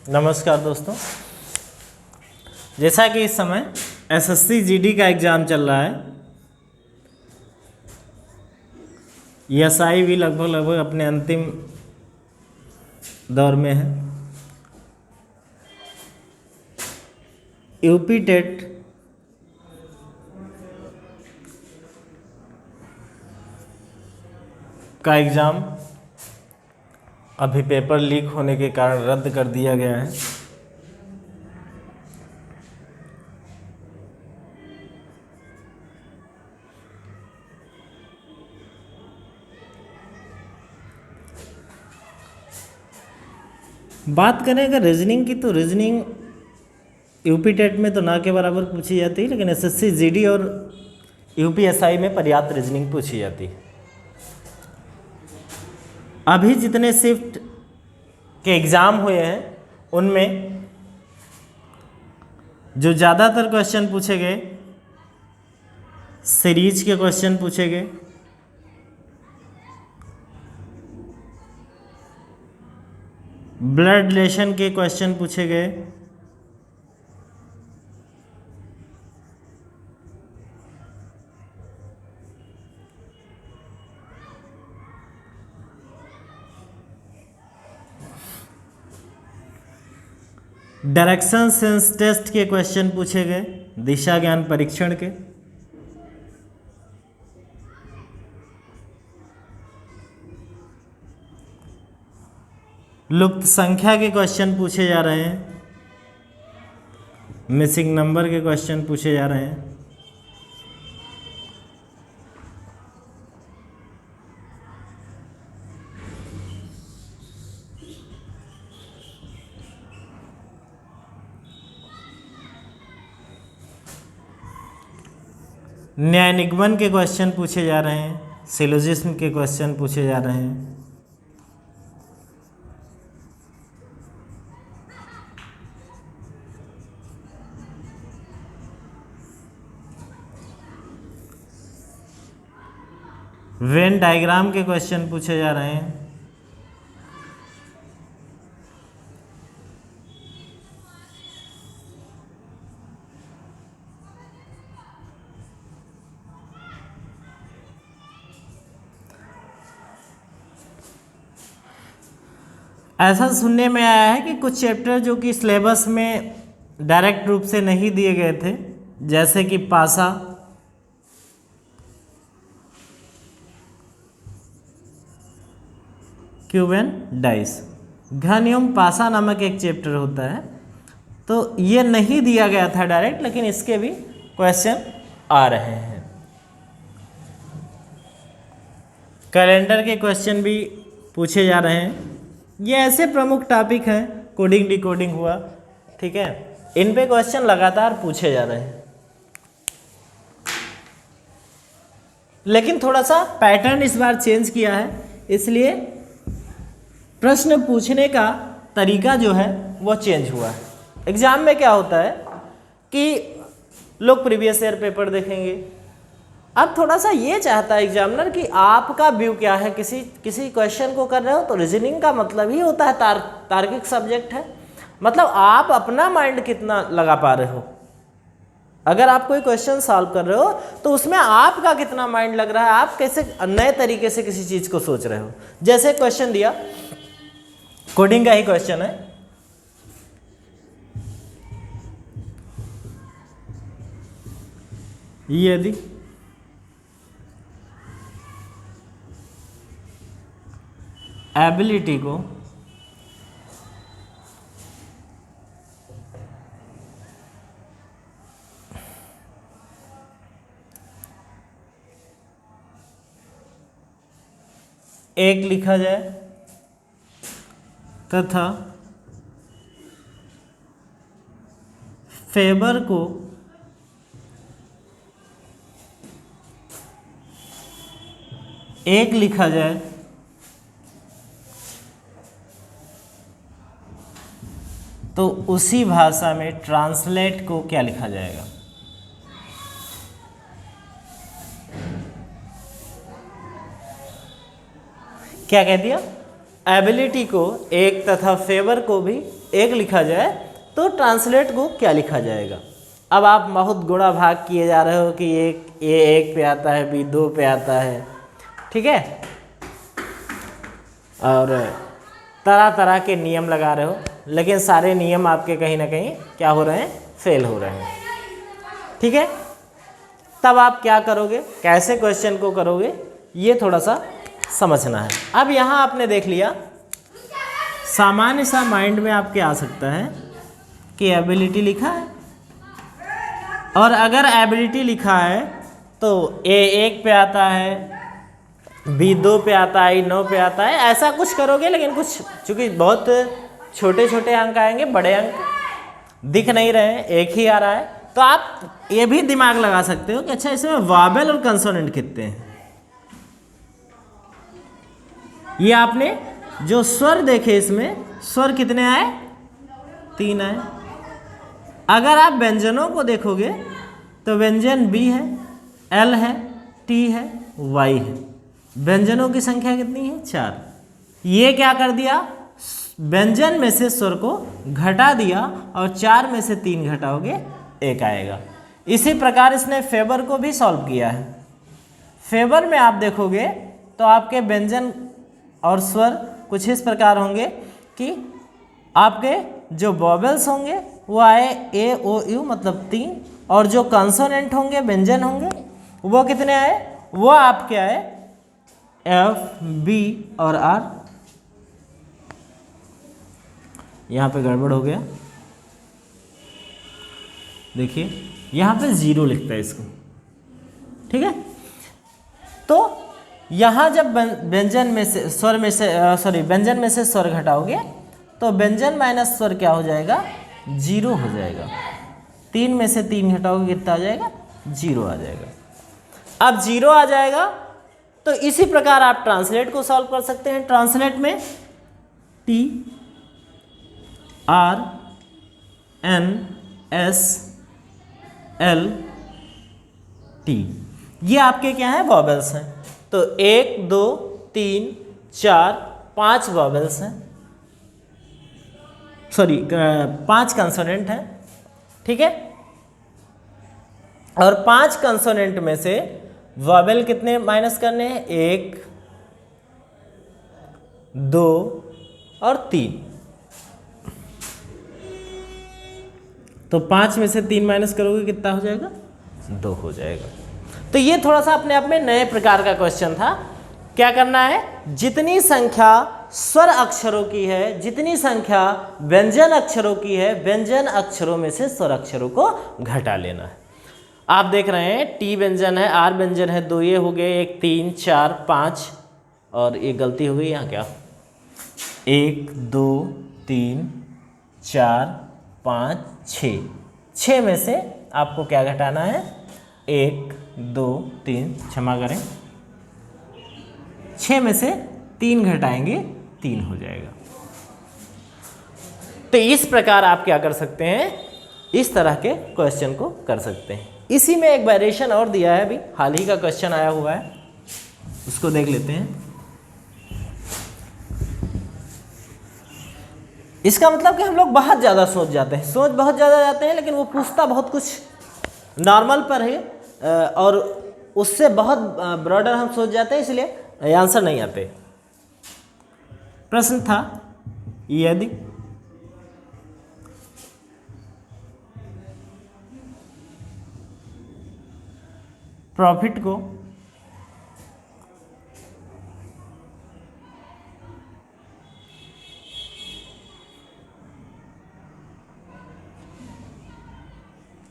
नमस्कार दोस्तों, जैसा कि इस समय एसएससी जीडी का एग्ज़ाम चल रहा है, एसआई भी लगभग अपने अंतिम दौर में है। यूपी टेट का एग्ज़ाम अभी पेपर लीक होने के कारण रद्द कर दिया गया है। बात करें अगर रीजनिंग की, तो रीजनिंग यूपी टेट में तो ना के बराबर पूछी जाती है, लेकिन एसएससी जीडी और यूपीएसआई में पर्याप्त रीजनिंग पूछी जाती है। अभी जितने शिफ्ट के एग्ज़ाम हुए हैं उनमें जो ज़्यादातर क्वेश्चन पूछे गए, सीरीज के क्वेश्चन पूछे गए, ब्लड रिलेशन के क्वेश्चन पूछे गए, डायरेक्शन सेंस टेस्ट के क्वेश्चन पूछे गए, दिशा ज्ञान परीक्षण के, लुप्त संख्या के क्वेश्चन पूछे जा रहे हैं, मिसिंग नंबर के क्वेश्चन पूछे जा रहे हैं। न्याय निगमन के क्वेश्चन पूछे जा रहे हैं, सिलोजिज्म के क्वेश्चन पूछे जा रहे हैं। वेन डायग्राम के क्वेश्चन पूछे जा रहे हैं। ऐसा सुनने में आया है कि कुछ चैप्टर जो कि सिलेबस में डायरेक्ट रूप से नहीं दिए गए थे, जैसे कि पासा, क्यूब एंड डाइस, घन एवं पासा नामक एक चैप्टर होता है, तो ये नहीं दिया गया था डायरेक्ट, लेकिन इसके भी क्वेश्चन आ रहे हैं। कैलेंडर के क्वेश्चन भी पूछे जा रहे हैं। ये ऐसे प्रमुख टॉपिक हैं, कोडिंग डिकोडिंग हुआ, ठीक है, इन पे क्वेश्चन लगातार पूछे जा रहे हैं। लेकिन थोड़ा सा पैटर्न इस बार चेंज किया है, इसलिए प्रश्न पूछने का तरीका जो है वो चेंज हुआ है। एग्जाम में क्या होता है कि लोग प्रीवियस ईयर पेपर देखेंगे। अब थोड़ा सा ये चाहता है एग्जामिनर कि आपका व्यू क्या है, किसी क्वेश्चन को कर रहे हो तो रीजनिंग का मतलब ही होता है तार्किक सब्जेक्ट है, मतलब आप अपना माइंड कितना लगा पा रहे हो। अगर आप कोई क्वेश्चन सॉल्व कर रहे हो तो उसमें आपका कितना माइंड लग रहा है, आप कैसे नए तरीके से किसी चीज को सोच रहे हो। जैसे क्वेश्चन दिया, कोडिंग का ही क्वेश्चन है, यदि एबिलिटी को एक लिखा जाए तथा फेवर को एक लिखा जाए तो उसी भाषा में ट्रांसलेट को क्या लिखा जाएगा। क्या कह दिया, एबिलिटी को एक तथा फेवर को भी एक लिखा जाए तो ट्रांसलेट को क्या लिखा जाएगा। अब आप बहुत गुणा भाग किए जा रहे हो कि ए एक पे आता है, बी दो पे आता है, ठीक है, और तरह तरह के नियम लगा रहे हो, लेकिन सारे नियम आपके कहीं ना कहीं क्या हो रहे हैं, फेल हो रहे हैं, ठीक है। तब आप क्या करोगे, कैसे क्वेश्चन को करोगे, ये थोड़ा सा समझना है। अब यहाँ आपने देख लिया, सामान्य सा माइंड में आपके आ सकता है कि एबिलिटी लिखा है, और अगर एबिलिटी लिखा है तो ए एक पे आता है, बी दो पे आता है, नौ पे आता है, ऐसा कुछ करोगे। लेकिन कुछ चूँकि बहुत छोटे छोटे अंक आएंगे, बड़े अंक दिख नहीं रहे हैं, एक ही आ रहा है, तो आप ये भी दिमाग लगा सकते हो कि अच्छा इसमें वॉवेल और कंसोनेंट कितने हैं। ये आपने जो स्वर देखे, इसमें स्वर कितने आए, 3 आए। अगर आप व्यंजनों को देखोगे तो व्यंजन बी है, एल है, टी है, वाई है। व्यंजनों की संख्या कितनी है, 4। ये क्या कर दिया, व्यंजन में से स्वर को घटा दिया और 4 में से 3 घटाओगे 1 आएगा। इसी प्रकार इसने फेबर को भी सॉल्व किया है। फेबर में आप देखोगे तो आपके व्यंजन और स्वर कुछ इस प्रकार होंगे कि आपके जो वॉवेल्स होंगे वो आए ए ओ यू मतलब 3, और जो कंसोनेंट होंगे, व्यंजन होंगे, वो कितने आए, वो आपके आए एफ, बी और आर। यहाँ पे गड़बड़ हो गया, देखिए यहाँ पे 0 लिखता है इसको, ठीक है। तो यहाँ जब व्यंजन में से स्वर में से व्यंजन में से स्वर घटाओगे तो व्यंजन माइनस स्वर क्या हो जाएगा, 0 हो जाएगा। 3 में से 3 घटाओगे कितना आ जाएगा, 0 आ जाएगा। अब 0 आ जाएगा तो इसी प्रकार आप ट्रांसलेट को सॉल्व कर सकते हैं। ट्रांसलेट में T R N S L T, ये आपके क्या है, वॉवेल्स हैं। तो 1 2 3 4 5 वॉवेल्स हैं, सॉरी 5 कंसोनेंट हैं, ठीक है। और 5 कंसोनेंट में से वॉवेल कितने माइनस करने हैं, 1 2 और 3। तो 5 में से 3 माइनस करोगे कितना हो जाएगा, 2 हो जाएगा। तो ये थोड़ा सा अपने आप में नए प्रकार का क्वेश्चन था। क्या करना है, जितनी संख्या स्वर अक्षरों की है, जितनी संख्या व्यंजन अक्षरों की है, व्यंजन अक्षरों में से स्वर अक्षरों को घटा लेना है। आप देख रहे हैं टी व्यंजन है, आर व्यंजन है, 2 ये हो गए, 1 3 4 5, और एक गलती हो गई यहाँ, क्या 1 2 3 4 5 6 में से आपको क्या घटाना है, 1 2 3, क्षमा करें, 6 में से 3 घटाएंगे 3 हो जाएगा। तो इस प्रकार आप क्या कर सकते हैं, इस तरह के क्वेश्चन को कर सकते हैं। इसी में एक वेरिएशन और दिया है, अभी हाल ही का क्वेश्चन आया हुआ है, उसको देख लेते हैं। इसका मतलब कि हम लोग बहुत ज़्यादा सोच जाते हैं, लेकिन वो पूछता बहुत कुछ नॉर्मल पर है, और उससे बहुत ब्रॉडर हम सोच जाते हैं, इसलिए आंसर नहीं आते। प्रश्न था, यदि प्रॉफिट को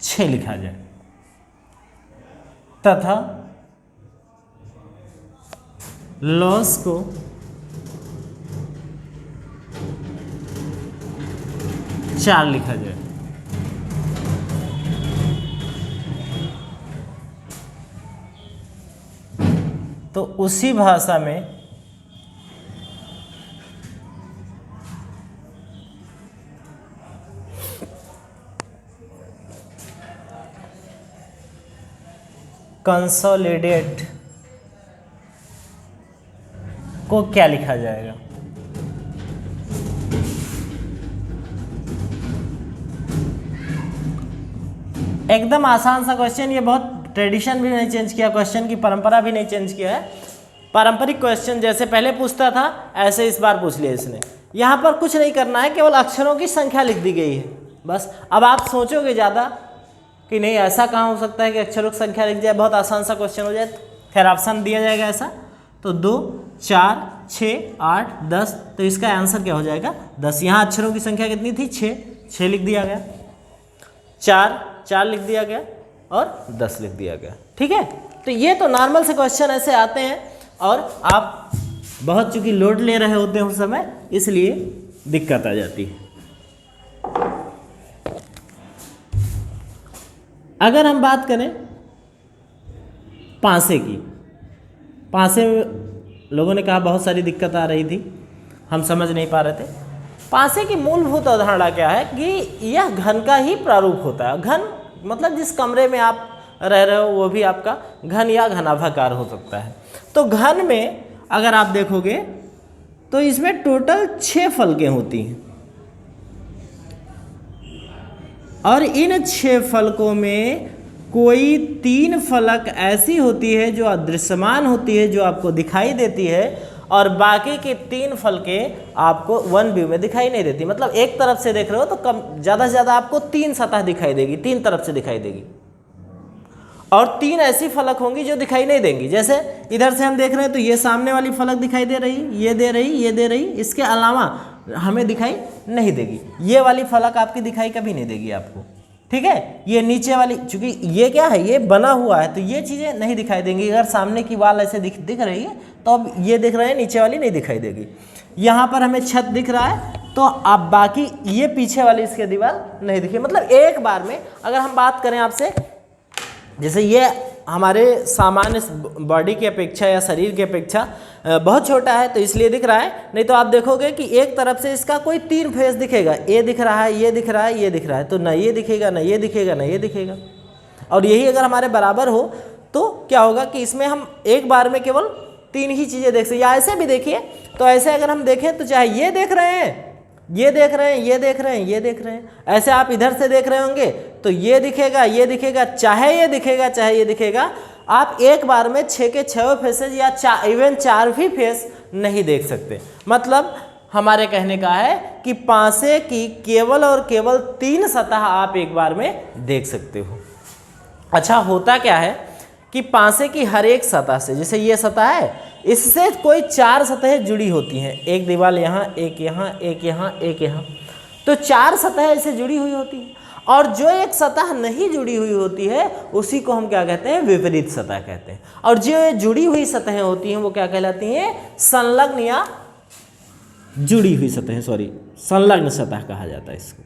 छः लिखा जाए तथा लॉस को 4 लिखा जाए, तो उसी भाषा में कंसोलिडेट को क्या लिखा जाएगा। एकदम आसान सा क्वेश्चन, ये बहुत ट्रेडिशन भी नहीं चेंज किया, क्वेश्चन की परंपरा भी नहीं चेंज किया है। पारंपरिक क्वेश्चन जैसे पहले पूछता था ऐसे इस बार पूछ लिया इसने। यहाँ पर कुछ नहीं करना है, केवल अक्षरों की संख्या लिख दी गई है बस। अब आप सोचोगे ज़्यादा कि नहीं ऐसा कहाँ हो सकता है कि अक्षरों की संख्या लिख जाए, बहुत आसान सा क्वेश्चन हो जाए। खैर ऑप्शन दिया जाएगा ऐसा, तो 2, 4, 6, 8, 10, तो इसका आंसर क्या हो जाएगा 10। यहाँ अक्षरों की संख्या कितनी थी 6 लिख दिया गया, 4 लिख दिया गया और 10 लिख दिया गया। ठीक है, तो ये तो नॉर्मल से क्वेश्चन ऐसे आते हैं और आप बहुत चूंकि लोड ले रहे होते हैं उस समय, इसलिए दिक्कत आ जाती है। अगर हम बात करें पासे की, पासे लोगों ने कहा बहुत सारी दिक्कत आ रही थी, हम समझ नहीं पा रहे थे। पासे की मूलभूत अवधारणा क्या है कि यह घन का ही प्रारूप होता है। घन मतलब जिस कमरे में आप रह रहे हो वो भी आपका घन या घनाभाकार हो सकता है। तो घन में अगर आप देखोगे तो इसमें टोटल 6 फलकें होती हैं और इन 6 फलकों में कोई 3 फलक ऐसी होती है जो अदृश्यमान होती है, जो आपको दिखाई देती है, और बाकी की 3 फलकें आपको वन व्यू में दिखाई नहीं देती। मतलब एक तरफ से देख रहे हो तो कम ज़्यादा से ज़्यादा आपको 3 सतह दिखाई देगी, 3 तरफ से दिखाई देगी, और 3 ऐसी फलक होंगी जो दिखाई नहीं देंगी। जैसे इधर से हम देख रहे हैं तो ये सामने वाली फलक दिखाई दे रही, ये दे रही, ये दे रही, इसके अलावा हमें दिखाई नहीं देगी। ये वाली फलक आपकी दिखाई कभी नहीं देगी आपको। ठीक है, ये नीचे वाली, चूंकि ये क्या है, ये बना हुआ है तो ये चीज़ें नहीं दिखाई देंगी। अगर सामने की वाल ऐसे दिख रही है तो अब ये दिख रहे हैं, नीचे वाली नहीं दिखाई देगी। यहाँ पर हमें छत दिख रहा है तो अब बाकी ये पीछे वाली इसके दीवार नहीं दिखी। मतलब एक बार में अगर हम बात करें आपसे, जैसे ये हमारे सामान्य बॉडी की अपेक्षा या शरीर की अपेक्षा बहुत छोटा है तो इसलिए दिख रहा है, नहीं तो आप देखोगे कि एक तरफ से इसका कोई 3 फेस दिखेगा, ये दिख रहा है, ये दिख रहा है, ये दिख रहा है, तो ना ये दिखेगा, ना ये दिखेगा, ना ये दिखेगा। और यही अगर हमारे बराबर हो तो क्या होगा कि इसमें हम एक बार में केवल 3 ही चीज़ें देख सकते। या ऐसे भी देखिए, तो ऐसे अगर हम देखें तो चाहे ये देख रहे हैं, ये देख रहे हैं, ये देख रहे हैं, ये देख रहे हैं, ऐसे आप इधर से देख रहे होंगे तो ये दिखेगा, ये दिखेगा, चाहे ये दिखेगा, चाहे ये दिखेगा। आप एक बार में 6 के 6 फेसेज या इवन 4 भी फेस नहीं देख सकते। मतलब हमारे कहने का है कि पासे की केवल और केवल 3 सतह आप एक बार में देख सकते हो। अच्छा, होता क्या है कि पासे की हर एक सतह से, जैसे ये सतह है, इससे कोई 4 सतहें जुड़ी होती हैं, एक दीवार यहाँ, एक यहाँ, एक यहाँ, एक यहाँ, तो 4 सतहें इससे जुड़ी हुई होती हैं। और जो एक सतह नहीं जुड़ी हुई होती है उसी को हम क्या कहते हैं, विपरीत सतह कहते हैं। और जो जुड़ी हुई सतहें होती हैं वो क्या कहलाती हैं, संलग्न या जुड़ी हुई सतहें, संलग्न सतह कहा जाता है इसको।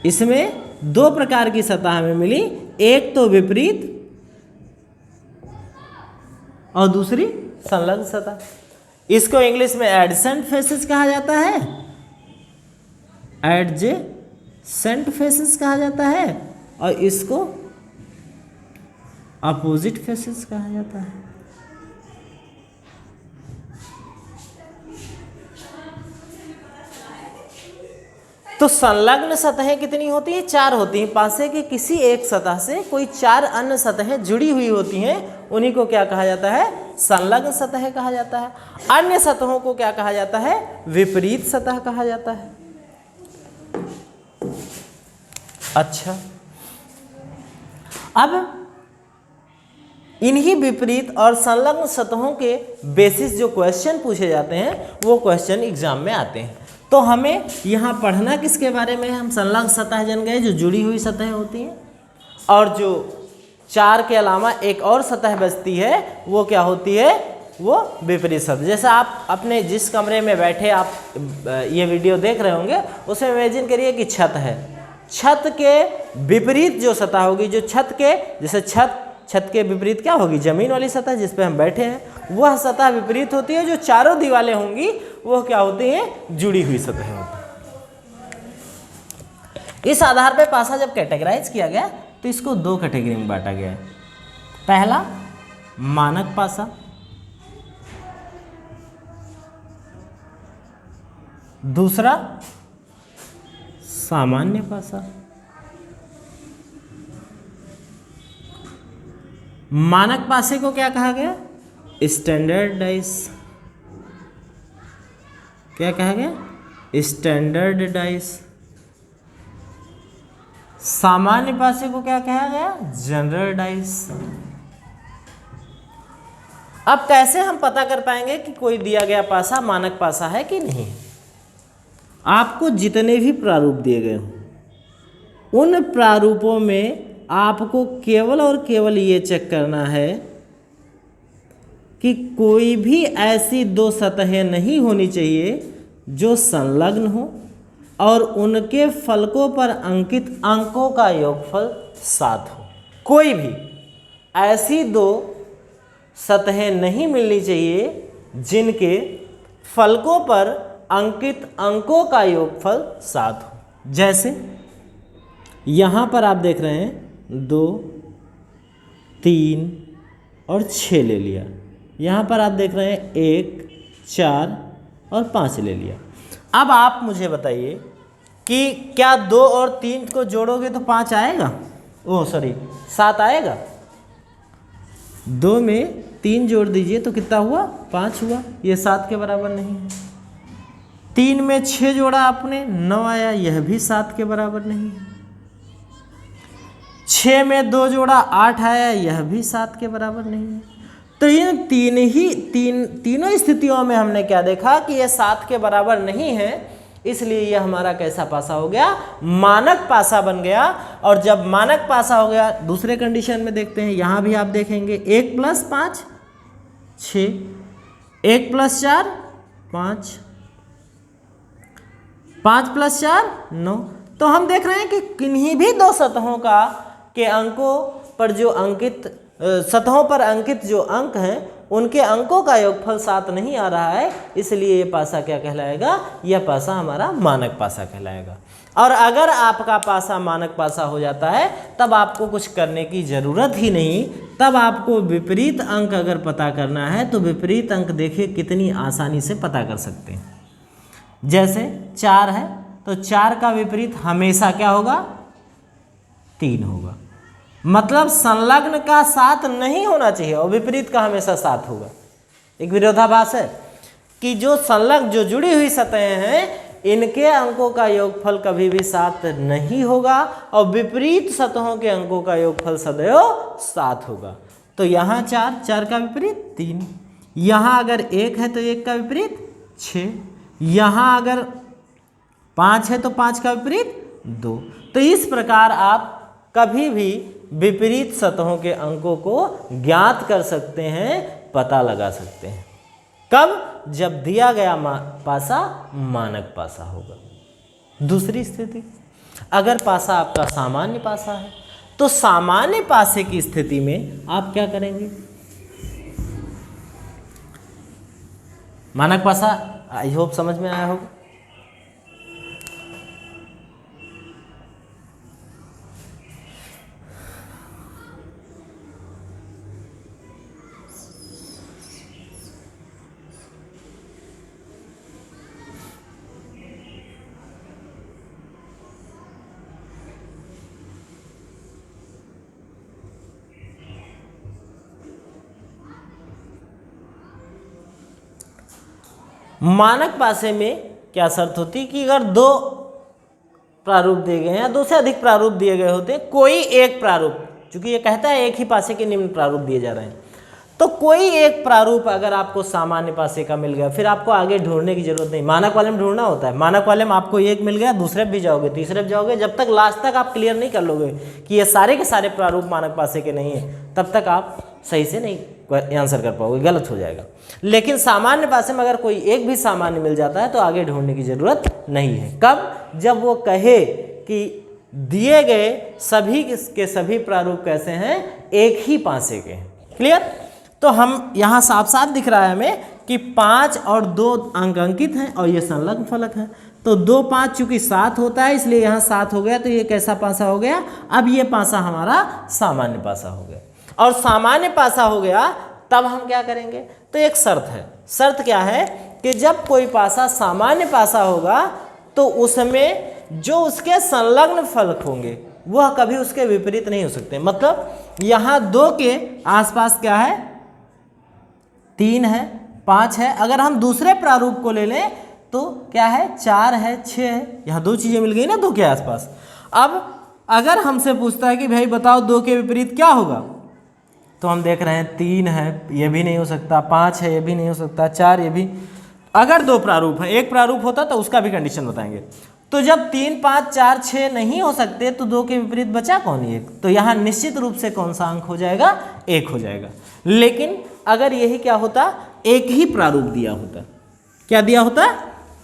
इसमें 2 प्रकार की सतह हमें मिली, एक तो विपरीत और दूसरी संलग्न सतह। इसको इंग्लिश में एडजेसेंट फेसेस कहा जाता है, एडजेसेंट फेसेस कहा जाता है, और इसको अपोजिट फेसेस कहा जाता है। तो संलग्न सतहें कितनी होती हैं, 4 होती हैं। पासे के किसी एक सतह से कोई 4 अन्य सतहें जुड़ी हुई होती हैं, उन्हीं को क्या कहा जाता है, संलग्न सतह कहा जाता है। अन्य सतहों को क्या कहा जाता है, विपरीत सतह कहा जाता है। अच्छा, अब इन्हीं विपरीत और संलग्न सतहों के बेसिस जो क्वेश्चन पूछे जाते हैं वो क्वेश्चन एग्जाम में आते हैं। तो हमें यहाँ पढ़ना किसके बारे में है, हम संलग्न सतह जान गए जो जुड़ी हुई सतह होती हैं, और जो 4 के अलावा एक और सतह बचती है वो क्या होती है, वो विपरीत सतह। जैसे आप अपने जिस कमरे में बैठे आप ये वीडियो देख रहे होंगे उसमें इमेजिन करिए कि छत है, छत के विपरीत जो सतह होगी, जो छत के, जैसे छत के विपरीत क्या होगी, जमीन वाली सतह जिस पे हम बैठे हैं, वह सतह विपरीत होती है। जो चारों दीवारें होंगी वो क्या होती हैं, जुड़ी हुई सतह होती है। इस आधार पर पासा जब कैटेगराइज किया गया तो इसको 2 कैटेगरी में बांटा गया है। पहला मानक पासा, दूसरा सामान्य पासा। मानक पासे को क्या कहा गया? Standard dice. क्या कहा गया? Standard dice. सामान्य पासे को क्या कहा गया? General dice. अब कैसे हम पता कर पाएंगे कि कोई दिया गया पासा मानक पासा है कि नहीं? आपको जितने भी प्रारूप दिए गए हों उन प्रारूपों में आपको केवल और केवल ये चेक करना है कि कोई भी ऐसी दो सतहें नहीं होनी चाहिए जो संलग्न हो और उनके फलकों पर अंकित अंकों का योगफल 7 हो। कोई भी ऐसी दो सतहें नहीं मिलनी चाहिए जिनके फलकों पर अंकित अंकों का योगफल 7 हो। जैसे यहाँ पर आप देख रहे हैं 2, 3 और 6 ले लिया। यहाँ पर आप देख रहे हैं 1, 4 और 5 ले लिया। अब आप मुझे बताइए कि क्या 2 और 3 को जोड़ोगे तो 5 आएगा? 7 आएगा। 2 में 3 जोड़ दीजिए तो कितना हुआ? 5 हुआ। ये 7 के बराबर नहीं है। 3 में 6 जोड़ा आपने, 9 आया, यह भी 7 के बराबर नहीं है। 6 में 2 जोड़ा, 8 आया, यह भी 7 के बराबर नहीं है। तो इन तीनों स्थितियों में हमने क्या देखा कि यह 7 के बराबर नहीं है, इसलिए यह हमारा कैसा पासा हो गया? मानक पासा बन गया। और जब मानक पासा हो गया, दूसरे कंडीशन में देखते हैं। यहां भी आप देखेंगे 1 + 5 6, 1 + 4 5, 5 + 4 9। तो हम देख रहे हैं कि किन्हीं भी दो सतहों के अंकों पर जो अंकित सतहों पर अंकित जो अंक हैं उनके अंकों का योगफल 7 नहीं आ रहा है, इसलिए ये पासा क्या कहलाएगा? यह पासा हमारा मानक पासा कहलाएगा। और अगर आपका पासा मानक पासा हो जाता है तब आपको कुछ करने की ज़रूरत ही नहीं। तब आपको विपरीत अंक अगर पता करना है तो विपरीत अंक देखिए कितनी आसानी से पता कर सकते हैं। जैसे 4 है तो 4 का विपरीत हमेशा क्या होगा? 3 होगा। मतलब संलग्न का 7 नहीं होना चाहिए और विपरीत का हमेशा 7 होगा। एक विरोधाभास है कि जो संलग्न जो जुड़ी हुई सतहें हैं इनके अंकों का योगफल कभी भी 7 नहीं होगा और विपरीत सतहों के अंकों का योगफल सदैव 7 होगा। तो यहाँ 4 का विपरीत 3, यहाँ अगर 1 है तो 1 का विपरीत 6, यहाँ अगर 5 है तो 5 का विपरीत 2। तो इस प्रकार आप कभी भी विपरीत सतहों के अंकों को ज्ञात कर सकते हैं, पता लगा सकते हैं। कब? जब दिया गया पासा मानक पासा होगा। दूसरी स्थिति, अगर पासा आपका सामान्य पासा है तो सामान्य पासे की स्थिति में आप क्या करेंगे? मानक पासा आई होप समझ में आया होगा। मानक पासे में क्या शर्त होती कि अगर 2 प्रारूप दिए गए हैं या 2 से अधिक प्रारूप दिए गए होते हैं, कोई एक प्रारूप, क्योंकि ये कहता है एक ही पासे के निम्न प्रारूप दिए जा रहे हैं, तो कोई एक प्रारूप अगर आपको सामान्य पासे का मिल गया फिर आपको आगे ढूंढने की जरूरत नहीं। मानक वाले में ढूंढना होता है। मानक वाले में आपको एक मिल गया, दूसरे भी जाओगे, तीसरे भी जाओगे, जब तक लास्ट तक आप क्लियर नहीं कर लोगे कि ये सारे के सारे प्रारूप मानक पासे के नहीं है तब तक आप सही से नहीं आंसर कर पाओगे, गलत हो जाएगा। लेकिन सामान्य पासे में अगर कोई एक भी सामान्य मिल जाता है तो आगे ढूंढने की जरूरत नहीं है। कब? जब वो कहे कि दिए गए सभी के सभी प्रारूप कैसे हैं? एक ही पासे के हैं। क्लियर? तो हम यहाँ साफ साफ दिख रहा है हमें कि 5 और 2 अंक अंकित हैं और ये संलग्न फलक है। तो 2 5 चूंकि 7 होता है इसलिए यहाँ 7 हो गया, तो ये कैसा पासा हो गया? अब ये पासा हमारा सामान्य पासा हो गया। और सामान्य पासा हो गया तब हम क्या करेंगे? तो एक शर्त है। शर्त क्या है कि जब कोई पासा सामान्य पासा होगा तो उसमें जो उसके संलग्न फलक होंगे वह कभी उसके विपरीत नहीं हो सकते। मतलब यहाँ 2 के आसपास क्या है, 3 है, 5 है। अगर हम दूसरे प्रारूप को ले लें तो क्या है, 4 है, 6 है। यहाँ 2 चीजें मिल गई ना 2 के आसपास। अब अगर हमसे पूछता है कि भाई बताओ 2 के विपरीत क्या होगा, तो हम देख रहे हैं 3 है, ये भी नहीं हो सकता, 5 है, ये भी नहीं हो सकता, 4 ये भी। अगर 2 प्रारूप है, एक प्रारूप होता तो उसका भी कंडीशन बताएंगे। तो जब 3, 5, 4, 6 नहीं हो सकते तो 2 के विपरीत बचा कौन, 1। तो यहाँ निश्चित रूप से कौन सा अंक हो जाएगा, 1 हो जाएगा। लेकिन अगर यही क्या होता, एक ही प्रारूप दिया होता, क्या दिया होता,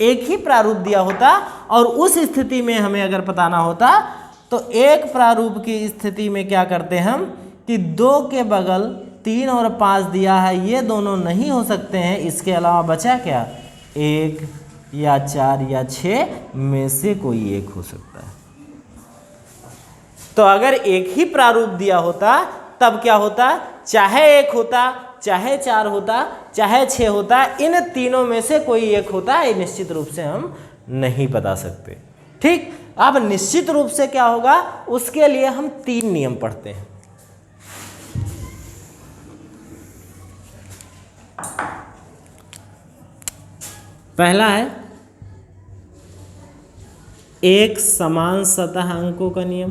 एक ही प्रारूप दिया होता, और उस स्थिति में हमें अगर बताना होता तो एक प्रारूप की स्थिति में क्या करते हम कि 2 के बगल 3 और 5 दिया है, ये दोनों नहीं हो सकते हैं, इसके अलावा बचा क्या, 1 या 4 या 6 में से कोई एक हो सकता है। तो अगर एक ही प्रारूप दिया होता तब क्या होता, चाहे 1 होता, चाहे 4 होता, चाहे 6 होता, इन तीनों में से कोई एक होता है, निश्चित रूप से हम नहीं बता सकते। ठीक, अब निश्चित रूप से क्या होगा, उसके लिए हम 3 नियम पढ़ते हैं। पहला है एक समान सतह अंकों का नियम।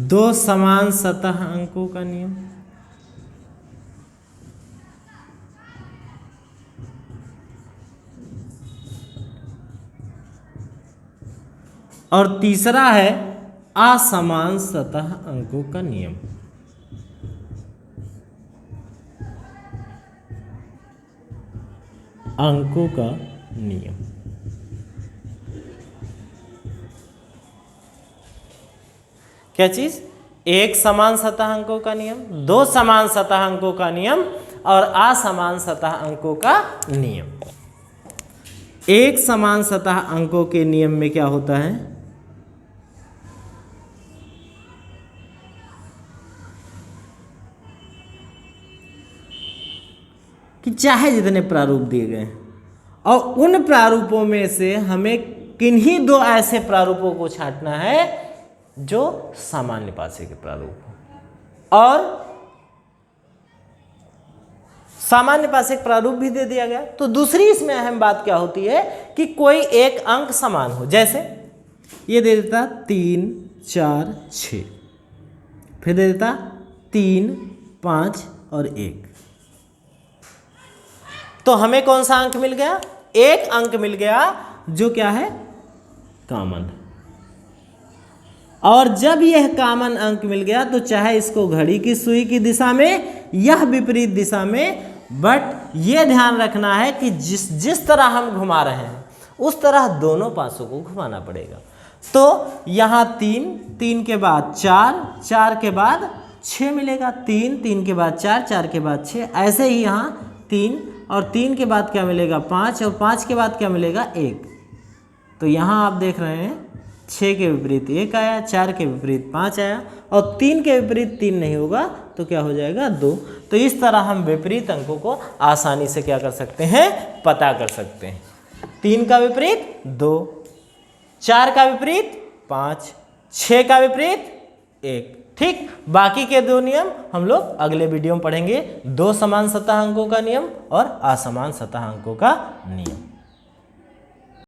दो समान सतह अंकों का नियम। और तीसरा है असमान सतह अंकों का नियम। अंकों का नियम। क्या चीज, एक समान सतह अंकों का नियम, 2 समान सतह अंकों का नियम और असमान सतह अंकों का नियम। एक समान सतह अंकों के नियम में क्या होता है कि चाहे जितने प्रारूप दिए गए और उन प्रारूपों में से हमें किन्हीं 2 ऐसे प्रारूपों को छांटना है जो सामान्य पासे के प्रारूप हो। और सामान्य पासे के प्रारूप भी दे दिया गया। तो दूसरी इसमें अहम बात क्या होती है कि कोई एक अंक समान हो। जैसे ये दे देता 3, 4, 6, फिर दे देता 3, 5 और 1। तो हमें कौन सा अंक मिल गया, एक अंक मिल गया जो क्या है, कॉमन। और जब यह कॉमन अंक मिल गया तो चाहे इसको घड़ी की सुई की दिशा में या विपरीत दिशा में, बट ये ध्यान रखना है कि जिस तरह हम घुमा रहे हैं उस तरह दोनों पासों को घुमाना पड़ेगा। तो यहाँ 3, 3 के बाद 4, 4 के बाद 6 मिलेगा, 3, 3 के बाद 4, 4 के बाद 6। ऐसे ही यहाँ 3 और 3 के बाद क्या मिलेगा, 5 और 5 के बाद क्या मिलेगा, 1। तो यहाँ आप देख रहे हैं 6 के विपरीत 1 आया, 4 के विपरीत 5 आया और 3 के विपरीत 3 नहीं होगा तो क्या हो जाएगा, 2। तो इस तरह हम विपरीत अंकों को आसानी से क्या कर सकते हैं, पता कर सकते हैं। 3 का विपरीत 2, 4 का विपरीत 5, 6 का विपरीत 1। ठीक, बाकी के 2 नियम हम लोग अगले वीडियो में पढ़ेंगे। 2 समान सतह अंकों का नियम और असमान सतह अंकों का नियम।